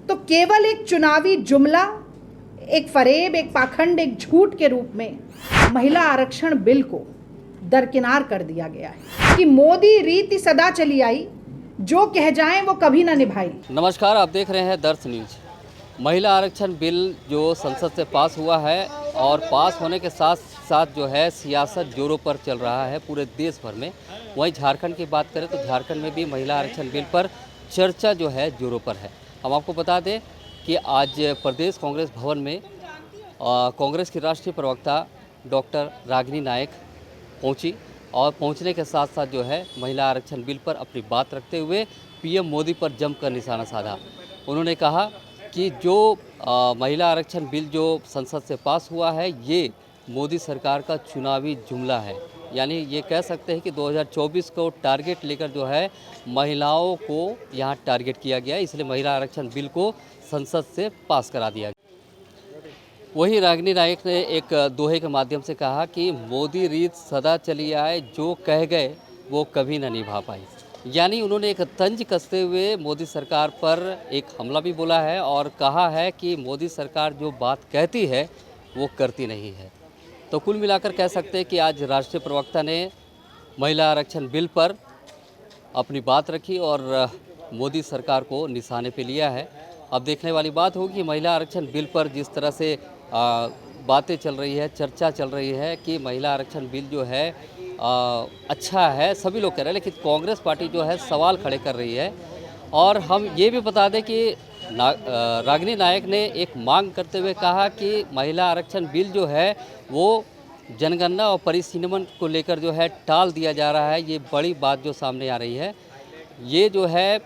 तो केवल एक चुनावी जुमला, एक फरेब, एक पाखंड, एक झूठ के रूप में महिला आरक्षण बिल को दरकिनार कर दिया गया है कि मोदी रीति सदा चली आई, जो कह जाएं वो कभी ना निभाई। नमस्कार, आप देख रहे हैं दर्श न्यूज। महिला आरक्षण बिल जो संसद से पास हुआ है और पास होने के साथ साथ जो है सियासत जोरों पर चल रहा है पूरे देश भर में। वहीं झारखंड की बात करें तो झारखंड में भी महिला आरक्षण बिल पर चर्चा जो है जोरों पर है। हम आपको बता दें कि आज प्रदेश कांग्रेस भवन में कांग्रेस की राष्ट्रीय प्रवक्ता डॉक्टर रागिनी नायक पहुंची और पहुंचने के साथ साथ जो है महिला आरक्षण बिल पर अपनी बात रखते हुए पीएम मोदी पर जमकर निशाना साधा। उन्होंने कहा कि जो महिला आरक्षण बिल जो संसद से पास हुआ है ये मोदी सरकार का चुनावी जुमला है। यानी ये कह सकते हैं कि 2024 को टारगेट लेकर जो है महिलाओं को यहाँ टारगेट किया गया, इसलिए महिला आरक्षण बिल को संसद से पास करा दिया गया। वहीं रागिनी नायक ने एक दोहे के माध्यम से कहा कि मोदी रीत सदा चली आए, जो कह गए वो कभी न निभा पाई। यानी उन्होंने एक तंज कसते हुए मोदी सरकार पर एक हमला भी बोला है और कहा है कि मोदी सरकार जो बात कहती है वो करती नहीं है। तो कुल मिलाकर कह सकते हैं कि आज राष्ट्रीय प्रवक्ता ने महिला आरक्षण बिल पर अपनी बात रखी और मोदी सरकार को निशाने पे लिया है। अब देखने वाली बात होगी कि महिला आरक्षण बिल पर जिस तरह से बातें चल रही है, चर्चा चल रही है कि महिला आरक्षण बिल जो है अच्छा है, सभी लोग कह रहे हैं, लेकिन कांग्रेस पार्टी जो है सवाल खड़े कर रही है। और हम ये भी बता दें कि रागिनी नायक ने एक मांग करते हुए कहा कि महिला आरक्षण बिल जो है वो जनगणना और परिसीमन को लेकर जो है टाल दिया जा रहा है। ये बड़ी बात जो सामने आ रही है, ये जो है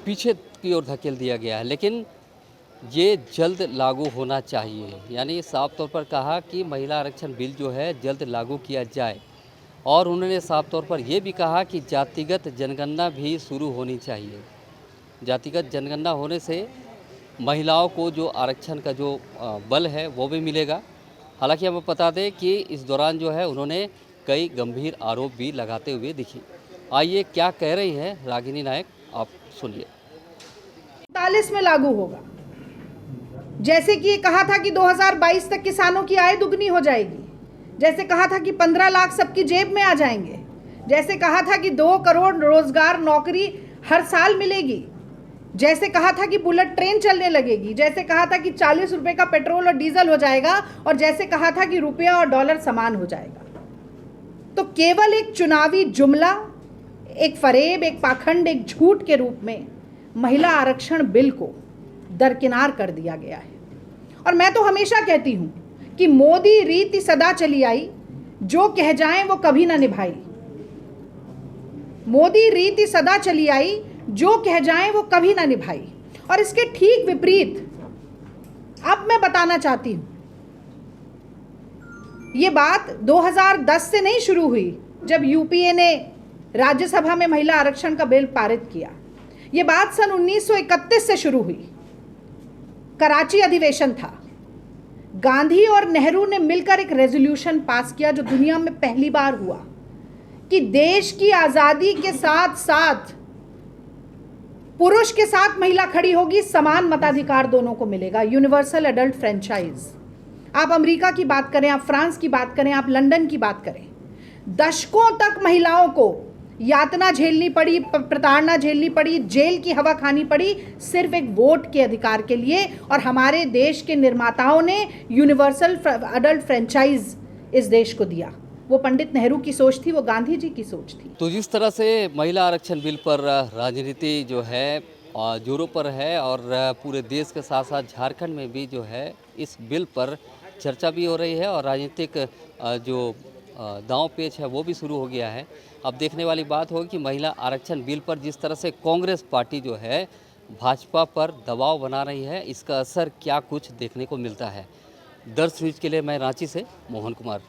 पीछे की ओर धकेल दिया गया है, लेकिन ये जल्द लागू होना चाहिए। यानी साफ तौर पर कहा कि महिला आरक्षण बिल जो है जल्द लागू किया जाए। और उन्होंने साफ तौर पर यह भी कहा कि जातिगत जनगणना भी शुरू होनी चाहिए। जातिगत जनगणना होने से महिलाओं को जो आरक्षण का जो बल है वो भी मिलेगा। हालांकि हमें बता दें कि इस दौरान जो है उन्होंने कई गंभीर आरोप भी लगाते हुए दिखी। आइए क्या कह रही हैं रागिनी नायक, आप सुनिए। 40 में लागू होगा, जैसे कि ये कहा था कि 2022 तक किसानों की आय दुगनी हो जाएगी, जैसे कहा था कि 15 लाख सबकी जेब में आ जाएंगे, जैसे कहा था कि 2 करोड़ रोजगार नौकरी हर साल मिलेगी, जैसे कहा था कि बुलेट ट्रेन चलने लगेगी, जैसे कहा था कि 40 रुपए का पेट्रोल और डीजल हो जाएगा, और जैसे कहा था कि रुपया और डॉलर समान हो जाएगा। तो केवल एक चुनावी जुमला, एक फरेब, एक पाखंड, एक झूठ के रूप में महिला आरक्षण बिल को दरकिनार कर दिया गया है। और मैं तो हमेशा कहती हूं कि मोदी रीति सदा चली आई, जो कह जाएं वो कभी ना निभाई। मोदी रीति सदा चली आई, जो कह जाएं वो कभी ना निभाई। और इसके ठीक विपरीत अब मैं बताना चाहती हूं, ये बात 2010 से नहीं शुरू हुई जब यूपीए ने राज्यसभा में महिला आरक्षण का बिल पारित किया। ये बात सन 1931 से शुरू हुई। कराची अधिवेशन था, गांधी और नेहरू ने मिलकर एक रेजोल्यूशन पास किया जो दुनिया में पहली बार हुआ कि देश की आजादी के साथ साथ पुरुष के साथ महिला खड़ी होगी, समान मताधिकार दोनों को मिलेगा। Universal adult franchise. आप अमेरिका की बात करें, आप फ्रांस की बात करें, आप लंदन की बात करें, दशकों तक महिलाओं को यातना झेलनी पड़ी, प्रताड़ना झेलनी पड़ी, जेल की हवा खानी पड़ी, सिर्फ एक वोट के अधिकार के लिए। और हमारे देश के निर्माताओं ने यूनिवर्सल एडल्ट फ्रेंचाइज इस देश को दिया। वो पंडित नेहरू की सोच थी, वो गांधी जी की सोच थी। तो जिस तरह से महिला आरक्षण बिल पर राजनीति जो है जोरों पर है और पूरे देश के साथ साथ झारखंड में भी जो है इस बिल पर चर्चा भी हो रही है और राजनीतिक जो दांव पेच है वो भी शुरू हो गया है। अब देखने वाली बात होगी कि महिला आरक्षण बिल पर जिस तरह से कांग्रेस पार्टी जो है भाजपा पर दबाव बना रही है, इसका असर क्या कुछ देखने को मिलता है। दर्श न्यूज के लिए मैं रांची से मोहन कुमार।